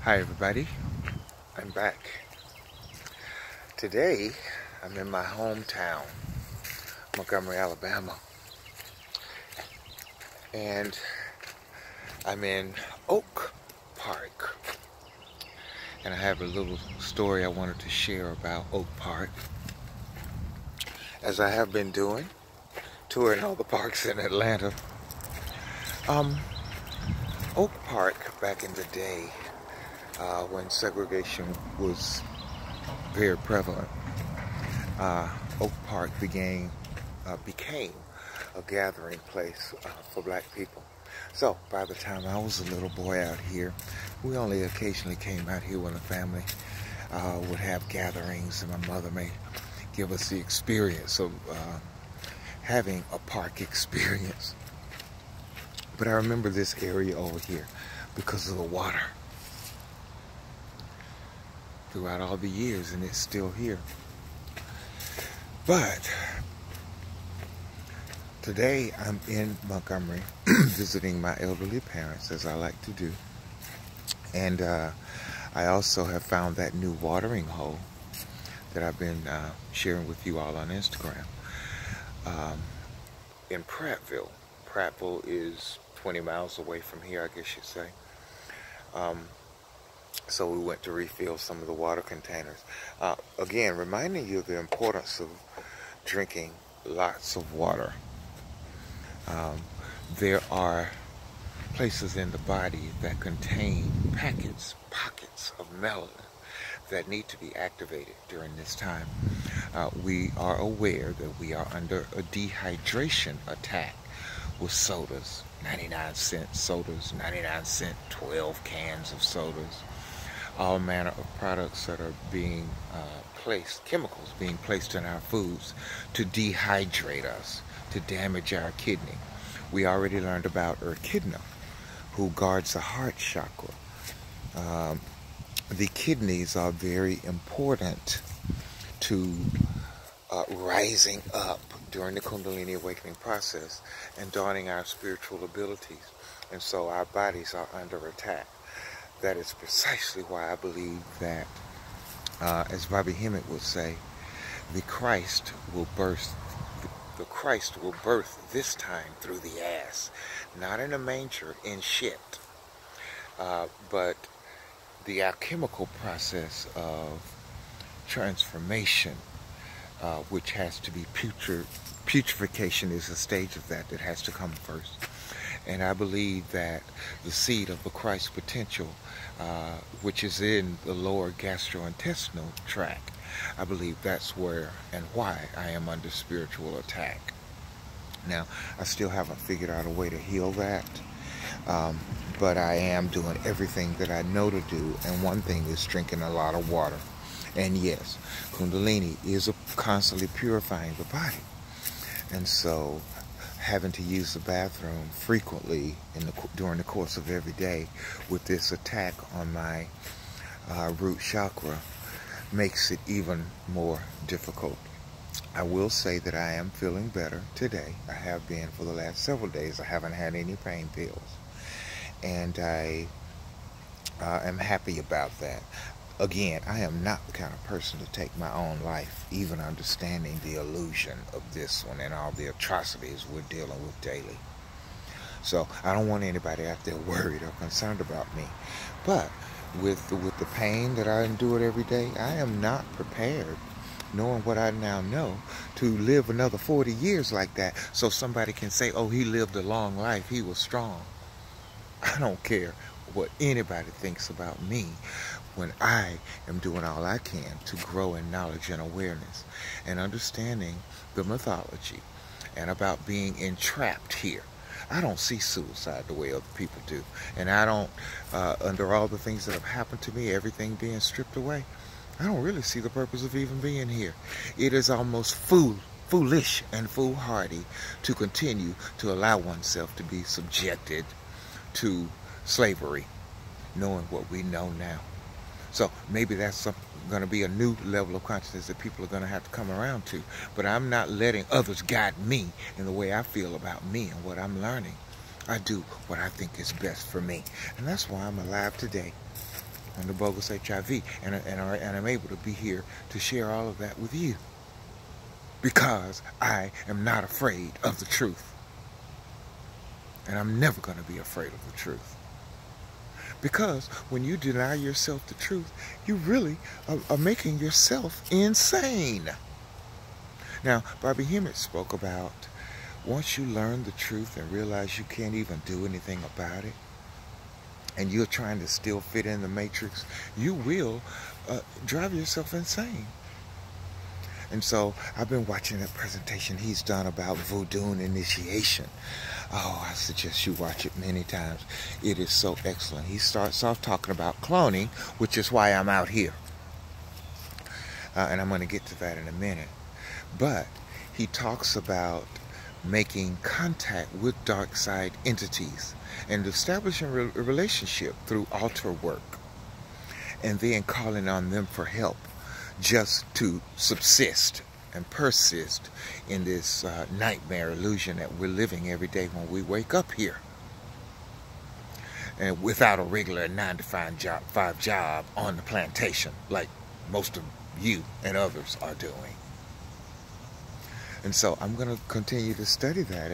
Hi everybody, I'm back. Today I'm in my hometown, Montgomery, Alabama, and I'm in Oak Park, and I have a little story I wanted to share about Oak Park, as I have been doing, touring all the parks in Atlanta. Oak Park, back in the day, when segregation was very prevalent, Oak Park became a gathering place for black people. So by the time I was a little boy out here, we only occasionally came out here when the family would have gatherings, and my mother may give us the experience of having a park experience. But I remember this area over here because of the water throughout all the years, and it's still here. But today I'm in Montgomery visiting my elderly parents, as I like to do. And I also have found that new watering hole that I've been sharing with you all on Instagram in Prattville. Prattville is 20 miles away from here, I guess you'd say. So we went to refill some of the water containers. Again, reminding you of the importance of drinking lots of water. There are places in the body that contain pockets of melanin that need to be activated during this time. We are aware that we are under a dehydration attack with sodas, 99-cent sodas, 99-cent 12 cans of sodas, all manner of products that are being chemicals being placed in our foods to dehydrate us, to damage our kidney. We already learned about echidna, who guards the heart chakra. The kidneys are very important to rising up during the Kundalini awakening process and dawning our spiritual abilities. And so our bodies are under attack. That is precisely why I believe that, as Bobby Hemmett would say, the Christ will birth this time through the ass, not in a manger, in shit, but the alchemical process of transformation, which has to be putrefaction is a stage of that has to come first. And I believe that the seed of the Christ potential, which is in the lower gastrointestinal tract, I believe that's where and why I am under spiritual attack. Now, I still haven't figured out a way to heal that, but I am doing everything that I know to do, and one thing is drinking a lot of water. And yes, Kundalini is constantly purifying the body, and so having to use the bathroom frequently during the course of every day with this attack on my root chakra makes it even more difficult. I will say that I am feeling better today. I have been for the last several days. I haven't had any pain pills, and I am happy about that. Again, I am not the kind of person to take my own life, even understanding the illusion of this one and all the atrocities we're dealing with daily. So I don't want anybody out there worried or concerned about me. But with the pain that I endure every day, I am not prepared, knowing what I now know, to live another 40 years like that so somebody can say, oh, he lived a long life, he was strong. I don't care what anybody thinks about me when I am doing all I can to grow in knowledge and awareness and understanding the mythology and about being entrapped here. I don't see suicide the way other people do, and I don't, under all the things that have happened to me, everything being stripped away, I don't really see the purpose of even being here. It is almost foolish and foolhardy to continue to allow oneself to be subjected to slavery, knowing what we know now. So maybe that's going to be a new level of consciousness that people are going to have to come around to. But I'm not letting others guide me in the way I feel about me and what I'm learning. I do what I think is best for me. And that's why I'm alive today. and the bogus HIV, and I'm able to be here to share all of that with you, because I am not afraid of the truth, and I'm never going to be afraid of the truth. Because when you deny yourself the truth, you really are making yourself insane. Now, Bobby Hemmett spoke about once you learn the truth and realize you can't even do anything about it, and you're trying to still fit in the matrix, you will drive yourself insane. And so I've been watching that presentation he's done about voodoo and initiation. Oh, I suggest you watch it many times. It is so excellent. He starts off talking about cloning, which is why I'm out here. And I'm going to get to that in a minute. But he talks about making contact with dark side entities and establishing a relationship through altar work, and then calling on them for help just to subsist and persist in this nightmare illusion that we're living every day when we wake up here, and without a regular 9-to-5 job on the plantation like most of you and others are doing. And so I'm going to continue to study that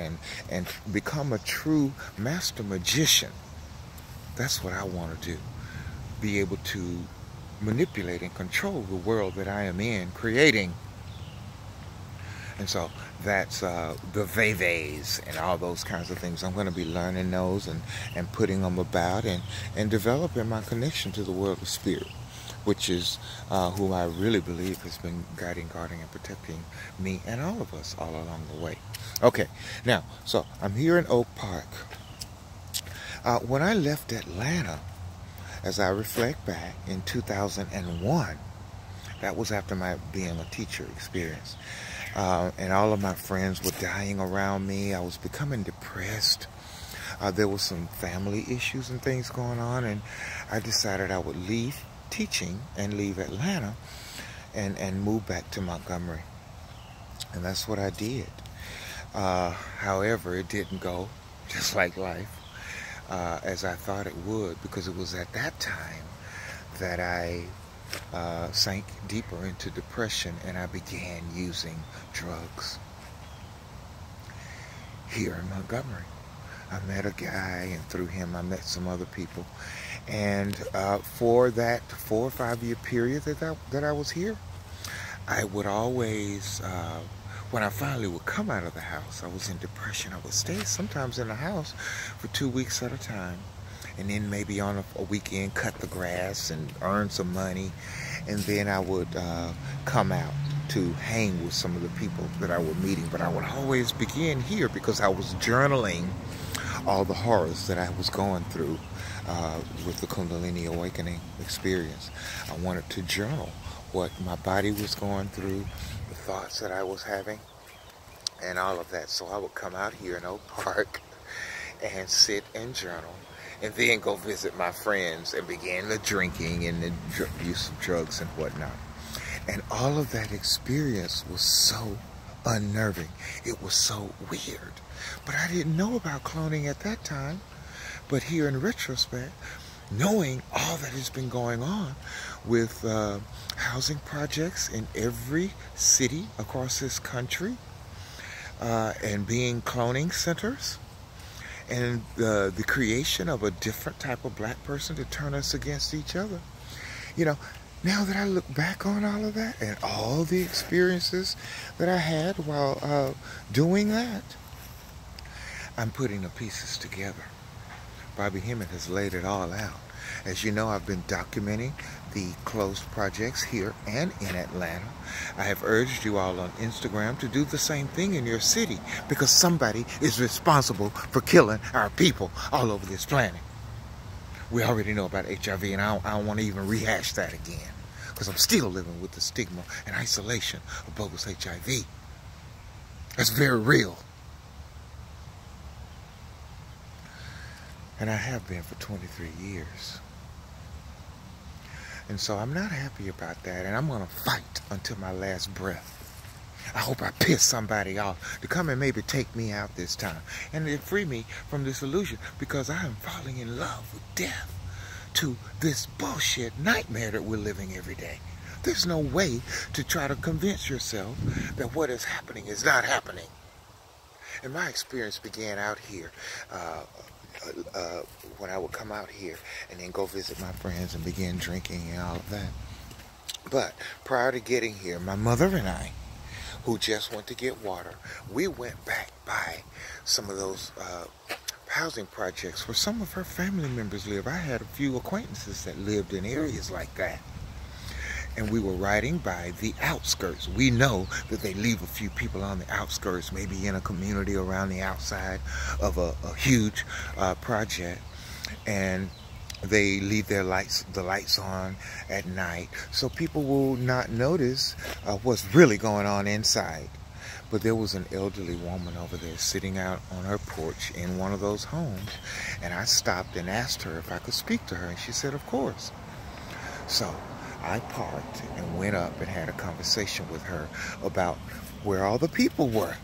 and become a true master magician. That's what I want to do. Be able to manipulate and control the world that I am in, creating. And so that's the veves and all those kinds of things. I'm going to be learning those and putting them about and developing my connection to the world of spirit, which is who I really believe has been guiding, guarding, and protecting me and all of us all along the way. Okay, now, so I'm here in Oak Park. When I left Atlanta, as I reflect back in 2001, that was after my being a teacher experience, and all of my friends were dying around me. I was becoming depressed. There were some family issues and things going on, and I decided I would leave teaching and leave Atlanta and move back to Montgomery. And that's what I did. However, it didn't go just like life as I thought it would, because it was at that time that I sank deeper into depression and I began using drugs here in Montgomery. I met a guy, and through him I met some other people. And for that 4 or 5 year period that I was here, I would always, when I finally would come out of the house, I was in depression. I would stay sometimes in the house for 2 weeks at a time, and then maybe on a weekend cut the grass and earn some money, and then I would come out to hang with some of the people that I was meeting. But I would always begin here because I was journaling all the horrors that I was going through with the Kundalini awakening experience. I wanted to journal what my body was going through, the thoughts that I was having, and all of that. So I would come out here in Oak Park and sit and journal, and then go visit my friends and begin the drinking and the use of drugs and whatnot. And all of that experience was so unnerving. It was so weird. But I didn't know about cloning at that time. But here in retrospect, knowing all that has been going on with housing projects in every city across this country, and being cloning centers, and the creation of a different type of black person to turn us against each other. You know, now that I look back on all of that and all the experiences that I had while doing that, I'm putting the pieces together. Bobby Hemmett has laid it all out. As you know, I've been documenting the closed projects here and in Atlanta. I have urged you all on Instagram to do the same thing in your city, because somebody is responsible for killing our people all over this planet. We already know about HIV, and I don't want to even rehash that again, because I'm still living with the stigma and isolation of bogus HIV. That's very real. And I have been for 23 years. And so I'm not happy about that, and I'm going to fight until my last breath. I hope I piss somebody off to come and maybe take me out this time and to free me from this illusion, because I am falling in love with death. to this bullshit nightmare that we're living every day. There's no way to try to convince yourself that what is happening is not happening. And my experience began out here when I would come out here and then go visit my friends and begin drinking and all of that. But prior to getting here, my mother and I, who just went to get water, we went back by some of those housing projects where some of her family members live. I had a few acquaintances that lived in areas like that. And we were riding by the outskirts. We know that they leave a few people on the outskirts, maybe in a community around the outside of a huge project. And they leave the lights on at night, so people will not notice what's really going on inside. But there was an elderly woman over there sitting out on her porch in one of those homes, and I stopped and asked her if I could speak to her, and she said, of course. So I parked and went up and had a conversation with her about where all the people were.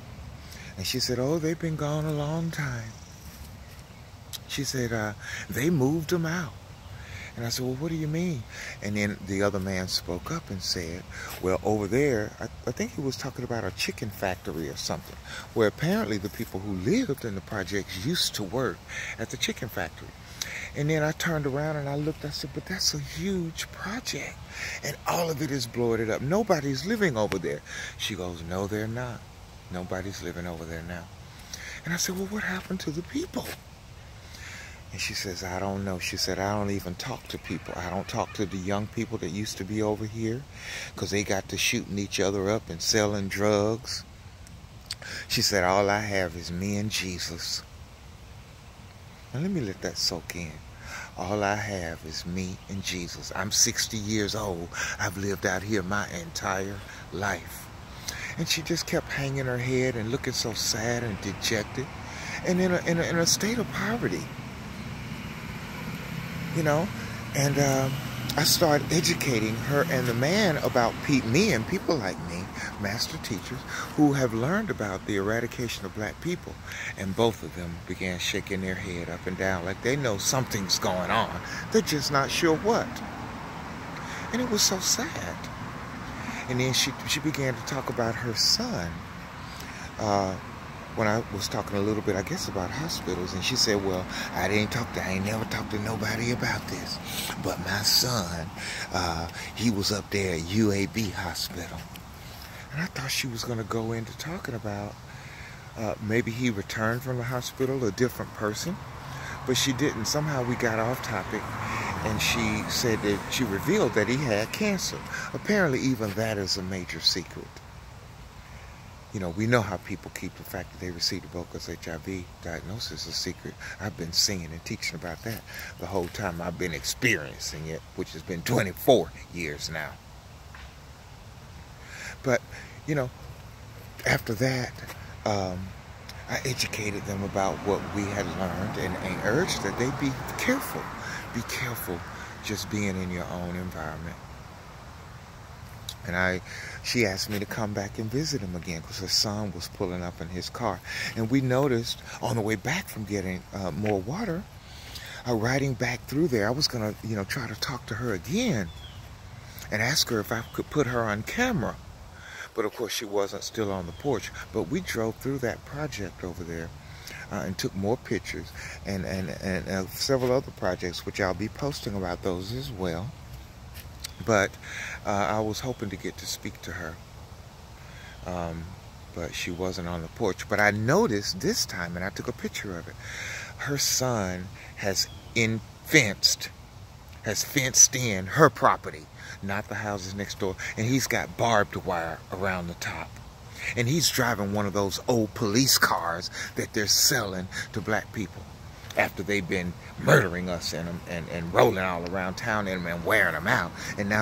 And she said, oh, they've been gone a long time. She said, they moved them out. And I said, well, what do you mean? And then the other man spoke up and said, well, over there, I think he was talking about a chicken factory or something, where apparently the people who lived in the projects used to work at the chicken factory. And then I turned around and I looked, I said, but that's a huge project. And all of it is blowing it up. Nobody's living over there. She goes, no, they're not. Nobody's living over there now. And I said, well, what happened to the people? And she says, I don't know. She said, I don't even talk to people. I don't talk to the young people that used to be over here because they got to shooting each other up and selling drugs. She said, all I have is me and Jesus. Now let me let that soak in. All I have is me and Jesus. I'm 60 years old. I've lived out here my entire life. And she just kept hanging her head and looking so sad and dejected and in a state of poverty. You know, and I started educating her and the man about me and people like me, master teachers, who have learned about the eradication of black people. And both of them began shaking their head up and down like they know something's going on. They're just not sure what. And it was so sad. And then she began to talk about her son. When I was talking a little bit, I guess, about hospitals, and she said, well, I ain't never talked to nobody about this, but my son, he was up there at UAB hospital. And I thought she was going to go into talking about maybe he returned from the hospital, a different person, but she didn't. Somehow we got off topic, and she said that she revealed that he had cancer. Apparently even that is a major secret. You know, we know how people keep the fact that they received a bogus HIV diagnosis a secret. I've been singing and teaching about that the whole time I've been experiencing it, which has been 24 years now. But, you know, after that, I educated them about what we had learned and urged that they be careful. Be careful just being in your own environment. And she asked me to come back and visit him again because her son was pulling up in his car. And we noticed on the way back from getting more water, riding back through there, I was going to, you know, try to talk to her again and ask her if I could put her on camera. But of course she wasn't still on the porch. But we drove through that project over there and took more pictures and several other projects, which I'll be posting about those as well. But I was hoping to get to speak to her, but she wasn't on the porch. But I noticed this time, and I took a picture of it, her son has fenced in her property, not the houses next door, and he's got barbed wire around the top. And he's driving one of those old police cars that they're selling to black people after they've been murdering us in them and rolling all around town in them and wearing them out. And now